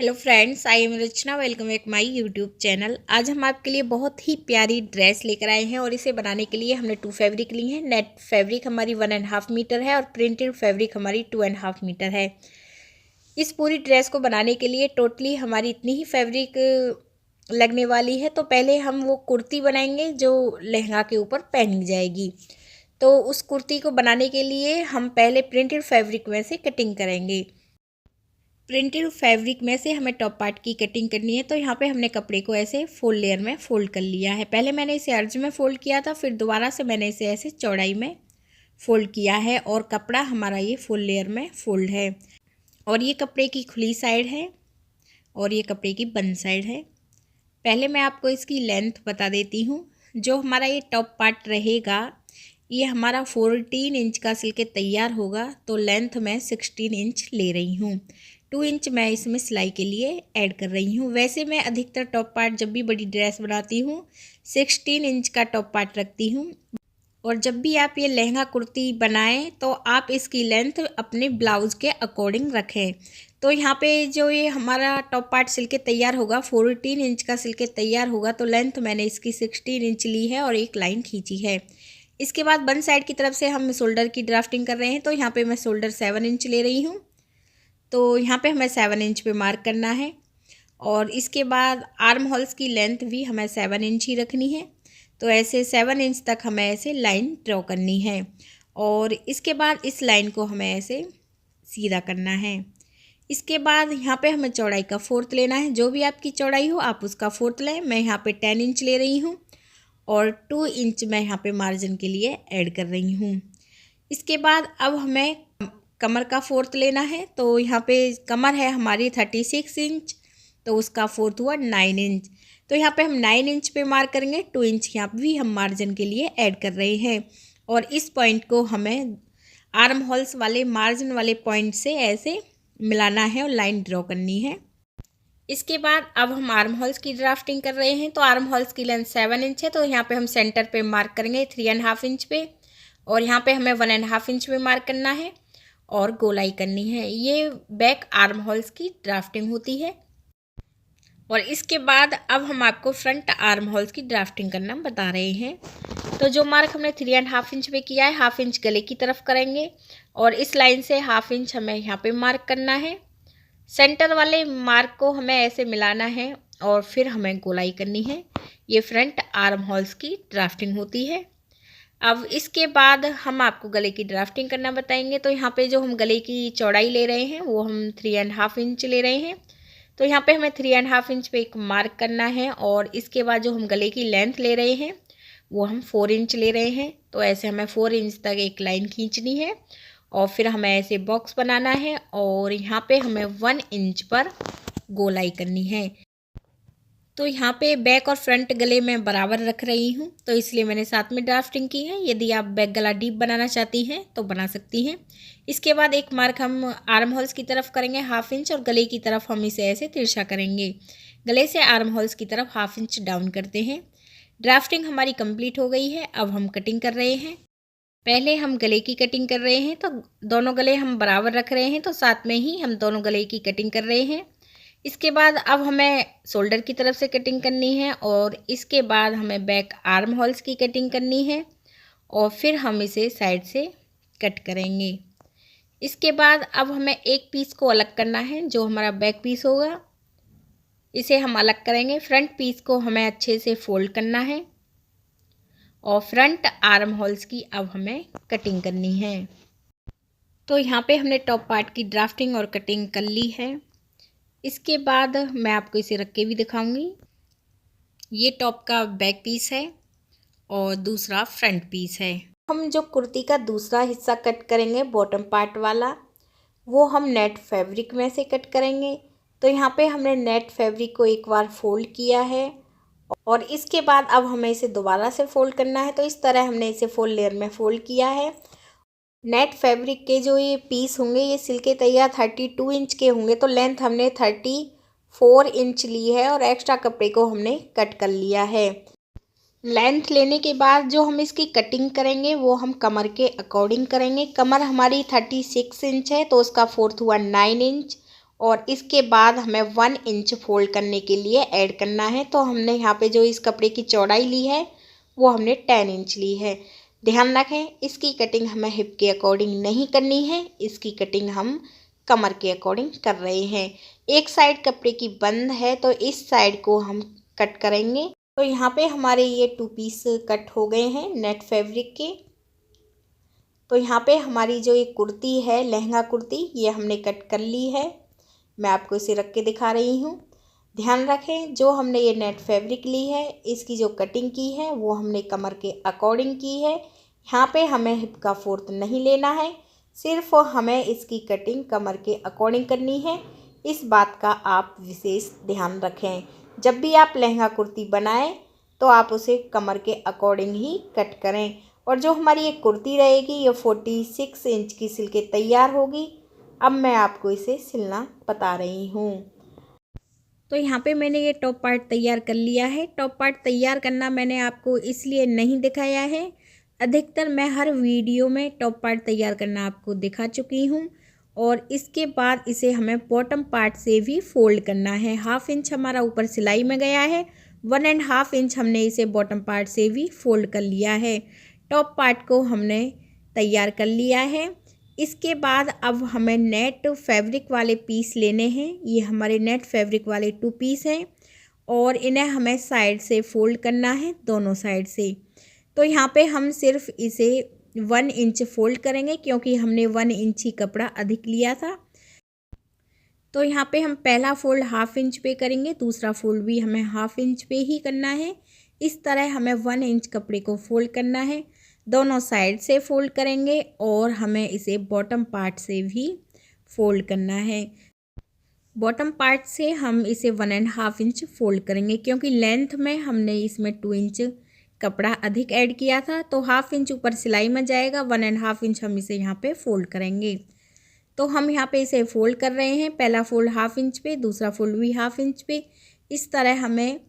Hello friends, I am Rachna. Welcome back my YouTube channel. आज हम आपके लिए बहुत ही प्यारी ड्रेस लेकर आए हैं और इसे बनाने के लिए हमने 2 फैब्रिक ली हैं। नेट फैब्रिक हमारी 1.5 मीटर है और प्रिंटेड फैब्रिक हमारी 2.5 मीटर है। इस पूरी ड्रेस को बनाने के लिए टोटली हमारी इतनी ही फैब्रिक लगने वाली है। तो पहले हम वो कुर्ती बनाएंगे जो लहंगा के ऊपर पहनी जाएगी। तो उस कुर्ती को बनाने के लिए हम पहले प्रिंटेड फैब्रिक में से कटिंग करेंगे। प्रिंटेड फैब्रिक में से हमें टॉप पार्ट की कटिंग करनी है। तो यहाँ पे हमने कपड़े को ऐसे फोल्ड लेयर में फोल्ड कर लिया है। पहले मैंने इसे अर्ज में फोल्ड किया था, फिर दोबारा से मैंने इसे ऐसे चौड़ाई में फोल्ड किया है और कपड़ा हमारा ये फुल लेयर में फोल्ड है। और ये कपड़े की खुली साइड है और ये कपड़े की बंद साइड है। पहले मैं आपको इसकी लेंथ बता देती हूँ। जो हमारा ये टॉप पार्ट रहेगा ये हमारा 14 इंच का सिल के तैयार होगा। तो लेंथ मैं 16 इंच ले रही हूँ। 2 इंच मैं इसमें सिलाई के लिए ऐड कर रही हूँ। वैसे मैं अधिकतर टॉप पार्ट जब भी बड़ी ड्रेस बनाती हूँ 16 इंच का टॉप पार्ट रखती हूँ। और जब भी आप ये लहंगा कुर्ती बनाएं तो आप इसकी लेंथ अपने ब्लाउज़ के अकॉर्डिंग रखें। तो यहाँ पे जो ये हमारा टॉप पार्ट सिल के तैयार होगा 14 इंच का सिल के तैयार होगा। तो लेंथ मैंने इसकी 16 इंच ली है और एक लाइन खींची है। इसके बाद बंद साइड की तरफ से हम शोल्डर की ड्राफ्टिंग कर रहे हैं। तो यहाँ पे मैं शोल्डर 7 इंच ले रही हूँ। तो यहाँ पे हमें 7 इंच पे मार्क करना है। और इसके बाद आर्म होल्स की लेंथ भी हमें 7 इंच ही रखनी है। तो ऐसे 7 इंच तक हमें ऐसे लाइन ड्रॉ करनी है। और इसके बाद इस लाइन को हमें ऐसे सीधा करना है। इसके बाद यहाँ पे हमें चौड़ाई का 4th लेना है। जो भी आपकी चौड़ाई हो आप उसका 4th लें। मैं यहाँ पे 10 इंच ले रही हूँ और 2 इंच मैं यहाँ पे मार्जिन के लिए ऐड कर रही हूँ। इसके बाद अब हमें कमर का 4th लेना है। तो यहाँ पे कमर है हमारी 36 इंच, तो उसका 4th हुआ 9 इंच। तो यहाँ पे हम 9 इंच पे मार्क करेंगे। 2 इंच यहाँ भी हम मार्जिन के लिए ऐड कर रहे हैं। और इस पॉइंट को हमें आर्म होल्स वाले मार्जिन वाले पॉइंट से ऐसे मिलाना है और लाइन ड्रॉ करनी है। इसके बाद अब हम आर्म होल्स की ड्राफ्टिंग कर रहे हैं। तो आर्म होल्स की लेंथ 7 इंच है। तो यहाँ पे हम सेंटर पे मार्क करेंगे 3.5 इंच पे और यहाँ पे हमें 1.5 इंच पे मार्क करना है और गोलाई करनी है। ये बैक आर्म होल्स की ड्राफ्टिंग होती है। और इसके बाद अब हम आपको फ्रंट आर्म होल्स की ड्राफ्टिंग करना बता रहे हैं। तो जो मार्क हमने 3.5 इंच पे किया है 1/2 इंच गले की तरफ करेंगे और इस लाइन से 1/2 इंच हमें यहाँ पे मार्क करना है। सेंटर वाले मार्क को हमें ऐसे मिलाना है और फिर हमें गोलाई करनी है। ये फ्रंट आर्म होल्स की ड्राफ्टिंग होती है। अब इसके बाद हम आपको गले की ड्राफ्टिंग करना बताएंगे। तो यहाँ पे जो हम गले की चौड़ाई ले रहे हैं वो हम 3.5 इंच ले रहे हैं। तो यहाँ पे हमें 3.5 इंच पे एक मार्क करना है और इसके बाद जो हम गले की लेंथ ले रहे हैं वो हम 4 इंच ले रहे हैं। तो ऐसे हमें 4 इंच तक एक लाइन खींचनी है और फिर हमें ऐसे बॉक्स बनाना है और यहाँ पे हमें 1 इंच पर गोलाई करनी है। तो यहाँ पे बैक और फ्रंट गले में बराबर रख रही हूँ, तो इसलिए मैंने साथ में ड्राफ्टिंग की है। यदि आप बैक गला डीप बनाना चाहती हैं तो बना सकती हैं। इसके बाद एक मार्क हम आर्म होल्स की तरफ करेंगे 1/2 इंच और गले की तरफ हम इसे ऐसे तिरछा करेंगे। गले से आर्म होल्स की तरफ 1/2 इंच डाउन करते हैं। ड्राफ्टिंग हमारी कंप्लीट हो गई है। अब हम कटिंग कर रहे हैं। पहले हम गले की कटिंग कर रहे हैं। तो दोनों गले हम बराबर रख रहे हैं, तो साथ में ही हम दोनों गले की कटिंग कर रहे हैं। इसके बाद अब हमें शोल्डर की तरफ से कटिंग करनी है और इसके बाद हमें बैक आर्म होल्स की कटिंग करनी है और फिर हम इसे साइड से कट करेंगे। इसके बाद अब हमें एक पीस को अलग करना है जो हमारा बैक पीस होगा, इसे हम अलग करेंगे। फ्रंट पीस को हमें अच्छे से फोल्ड करना है और फ्रंट आर्म होल्स की अब हमें कटिंग करनी है। तो यहाँ पे हमने टॉप पार्ट की ड्राफ्टिंग और कटिंग कर ली है। इसके बाद मैं आपको इसे रख के भी दिखाऊंगी। ये टॉप का बैक पीस है और दूसरा फ्रंट पीस है। हम जो कुर्ती का दूसरा हिस्सा कट करेंगे बॉटम पार्ट वाला, वो हम नेट फैब्रिक में से कट करेंगे। तो यहाँ पे हमने नेट फैब्रिक को एक बार फोल्ड किया है और इसके बाद अब हमें इसे दोबारा से फोल्ड करना है। तो इस तरह हमने इसे फोल्ड लेयर में फोल्ड किया है। नेट फैब्रिक के जो ये पीस होंगे ये सिल के तैयार 32 इंच के होंगे। तो लेंथ हमने 34 इंच ली है और एक्स्ट्रा कपड़े को हमने कट कर लिया है। लेंथ लेने के बाद जो हम इसकी कटिंग करेंगे वो हम कमर के अकॉर्डिंग करेंगे। कमर हमारी 36 इंच है तो उसका 4th हुआ 9 इंच और इसके बाद हमें 1 इंच फोल्ड करने के लिए ऐड करना है। तो हमने यहाँ पे जो इस कपड़े की चौड़ाई ली है वो हमने 10 इंच ली है। ध्यान रखें, इसकी कटिंग हमें हिप के अकॉर्डिंग नहीं करनी है, इसकी कटिंग हम कमर के अकॉर्डिंग कर रहे हैं। एक साइड कपड़े की बंद है तो इस साइड को हम कट करेंगे। तो यहाँ पे हमारे ये 2 पीस कट हो गए हैं नेट फैब्रिक के। तो यहाँ पे हमारी जो ये कुर्ती है, लहंगा कुर्ती, ये हमने कट कर ली है। मैं आपको इसे रख के दिखा रही हूँ। ध्यान रखें, जो हमने ये नेट फैब्रिक ली है इसकी जो कटिंग की है वो हमने कमर के अकॉर्डिंग की है। यहाँ पे हमें हिप का 4th नहीं लेना है, सिर्फ हमें इसकी कटिंग कमर के अकॉर्डिंग करनी है। इस बात का आप विशेष ध्यान रखें। जब भी आप लहंगा कुर्ती बनाएं तो आप उसे कमर के अकॉर्डिंग ही कट करें। और जो हमारी ये कुर्ती रहेगी ये 46 इंच की सिल के तैयार होगी। अब मैं आपको इसे सिलना बता रही हूँ। तो यहाँ पे मैंने ये टॉप पार्ट तैयार कर लिया है। टॉप पार्ट तैयार करना मैंने आपको इसलिए नहीं दिखाया है, अधिकतर मैं हर वीडियो में टॉप पार्ट तैयार करना आपको दिखा चुकी हूँ। और इसके बाद इसे हमें बॉटम पार्ट से भी फोल्ड करना है। 1/2 इंच हमारा ऊपर सिलाई में गया है, 1.5 इंच हमने इसे बॉटम पार्ट से भी फोल्ड कर लिया है। टॉप पार्ट को हमने तैयार कर लिया है। इसके बाद अब हमें नेट फैब्रिक वाले पीस लेने हैं। ये हमारे नेट फैब्रिक वाले 2 पीस हैं और इन्हें हमें साइड से फोल्ड करना है, दोनों साइड से। तो यहाँ पे हम सिर्फ इसे 1 इंच फोल्ड करेंगे क्योंकि हमने 1 इंच ही कपड़ा अधिक लिया था। तो यहाँ पे हम पहला फोल्ड 1/2 इंच पे करेंगे, दूसरा फोल्ड भी हमें 1/2 इंच पे ही करना है। इस तरह हमें 1 इंच कपड़े को फोल्ड करना है, दोनों साइड से फोल्ड करेंगे और हमें इसे बॉटम पार्ट से भी फोल्ड करना है। बॉटम पार्ट से हम इसे 1.5 इंच फोल्ड करेंगे क्योंकि लेंथ में हमने इसमें 2 इंच कपड़ा अधिक ऐड किया था। तो 1/2 इंच ऊपर सिलाई में जाएगा, 1.5 इंच हम इसे यहाँ पे फोल्ड करेंगे। तो हम यहाँ पे इसे फोल्ड कर रहे हैं, पहला फोल्ड 1/2 इंच पे, दूसरा फोल्ड भी 1/2 इंच पे। इस तरह हमें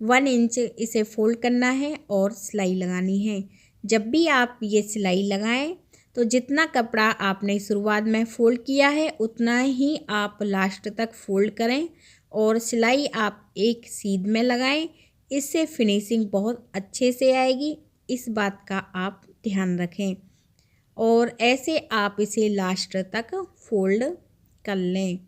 1 इंच इसे फोल्ड करना है और सिलाई लगानी है। जब भी आप ये सिलाई लगाएं तो जितना कपड़ा आपने शुरुआत में फोल्ड किया है उतना ही आप लास्ट तक फोल्ड करें और सिलाई आप एक सीध में लगाएं। इससे फिनिशिंग बहुत अच्छे से आएगी, इस बात का आप ध्यान रखें। और ऐसे आप इसे लास्ट तक फोल्ड कर लें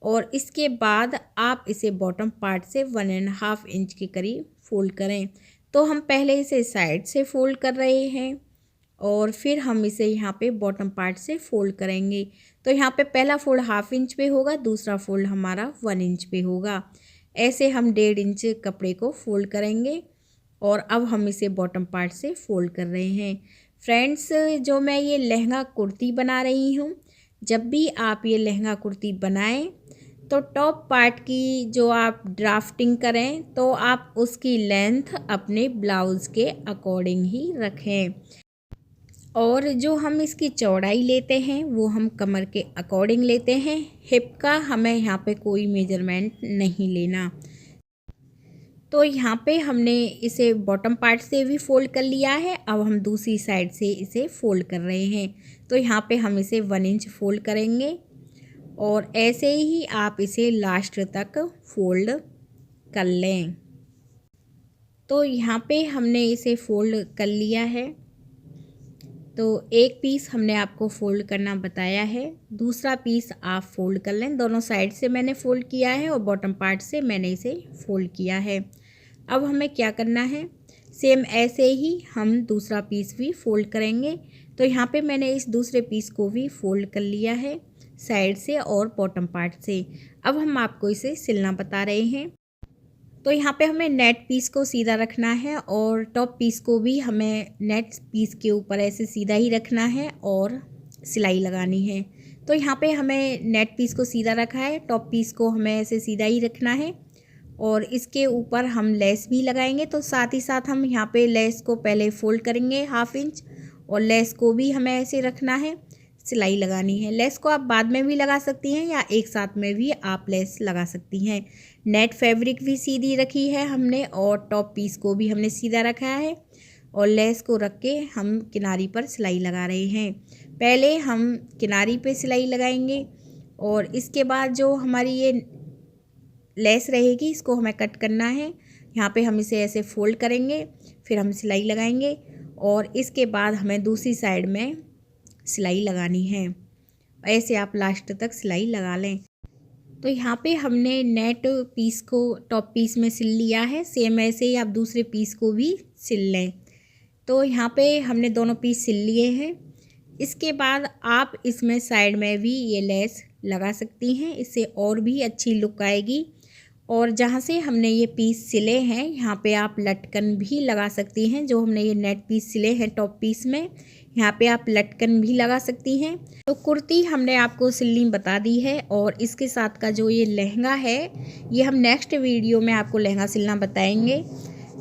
और इसके बाद आप इसे बॉटम पार्ट से 1.5 इंच के करीब फोल्ड करें। तो हम पहले इसे साइड से फोल्ड कर रहे हैं और फिर हम इसे यहाँ पे बॉटम पार्ट से फोल्ड करेंगे। तो यहाँ पे पहला फोल्ड 1/2 इंच पे होगा, दूसरा फोल्ड हमारा 1 इंच पे होगा। ऐसे हम 1.5 इंच कपड़े को फोल्ड करेंगे और अब हम इसे बॉटम पार्ट से फोल्ड कर रहे हैं। फ्रेंड्स, जो मैं ये लहंगा कुर्ती बना रही हूँ, जब भी आप ये लहंगा कुर्ती बनाएं तो टॉप पार्ट की जो आप ड्राफ्टिंग करें तो आप उसकी लेंथ अपने ब्लाउज़ के अकॉर्डिंग ही रखें और जो हम इसकी चौड़ाई लेते हैं वो हम कमर के अकॉर्डिंग लेते हैं। हिप का हमें यहाँ पे कोई मेजरमेंट नहीं लेना। तो यहाँ पे हमने इसे बॉटम पार्ट से भी फोल्ड कर लिया है, अब हम दूसरी साइड से इसे फोल्ड कर रहे हैं। तो यहाँ पे हम इसे 1 इंच फोल्ड करेंगे और ऐसे ही आप इसे लास्ट तक फोल्ड कर लें। तो यहाँ पे हमने इसे फोल्ड कर लिया है। तो एक पीस हमने आपको फोल्ड करना बताया है, दूसरा पीस आप फोल्ड कर लें। दोनों साइड से मैंने फोल्ड किया है और बॉटम पार्ट से मैंने इसे फोल्ड किया है। अब हमें क्या करना है, सेम ऐसे ही हम दूसरा पीस भी फोल्ड करेंगे। तो यहाँ पे मैंने इस दूसरे पीस को भी फोल्ड कर लिया है साइड से और बॉटम पार्ट से। अब हम आपको इसे सिलना बता रहे हैं। तो यहाँ पे हमें नेट पीस को सीधा रखना है और टॉप पीस को भी हमें नेट पीस के ऊपर ऐसे सीधा ही रखना है और सिलाई लगानी है। तो यहाँ पे हमें नेट पीस को सीधा रखा है, टॉप पीस को हमें ऐसे सीधा ही रखना है और इसके ऊपर हम लेस भी लगाएंगे। तो साथ ही साथ हम यहाँ पे लेस को पहले फोल्ड करेंगे 1/2 इंच और लेस को भी हमें ऐसे रखना है, सिलाई लगानी है। लेस को आप बाद में भी लगा सकती हैं या एक साथ में भी आप लेस लगा सकती हैं। नेट फैब्रिक भी सीधी रखी है हमने और टॉप पीस को भी हमने सीधा रखा है और लेस को रख के हम किनारी पर सिलाई लगा रहे हैं। पहले हम किनारी पे सिलाई लगाएंगे और इसके बाद जो हमारी ये लेस रहेगी इसको हमें कट करना है। यहाँ पे हम इसे ऐसे फोल्ड करेंगे, फिर हम सिलाई लगाएंगे और इसके बाद हमें दूसरी साइड में सिलाई लगानी है। ऐसे आप लास्ट तक सिलाई लगा लें। तो यहाँ पे हमने नेट पीस को टॉप पीस में सिल लिया है। सेम ऐसे ही आप दूसरे पीस को भी सिल लें। तो यहाँ पे हमने दोनों पीस सिल लिए हैं। इसके बाद आप इसमें साइड में भी ये लेस लगा सकती हैं, इससे और भी अच्छी लुक आएगी। और जहाँ से हमने ये पीस सिले हैं यहाँ पे आप लटकन भी लगा सकती हैं। जो हमने ये नेट पीस सिले हैं टॉप पीस में, यहाँ पे आप लटकन भी लगा सकती हैं। तो कुर्ती हमने आपको सिलनी बता दी है और इसके साथ का जो ये लहंगा है ये हम नेक्स्ट वीडियो में आपको लहंगा सिलना बताएंगे।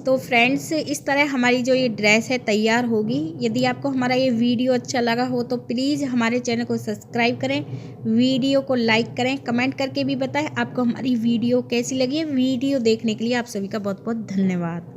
तो फ्रेंड्स, इस तरह हमारी जो ये ड्रेस है तैयार होगी। यदि आपको हमारा ये वीडियो अच्छा लगा हो तो प्लीज़ हमारे चैनल को सब्सक्राइब करें, वीडियो को लाइक करें, कमेंट करके भी बताएं आपको हमारी वीडियो कैसी लगी है। वीडियो देखने के लिए आप सभी का बहुत बहुत धन्यवाद।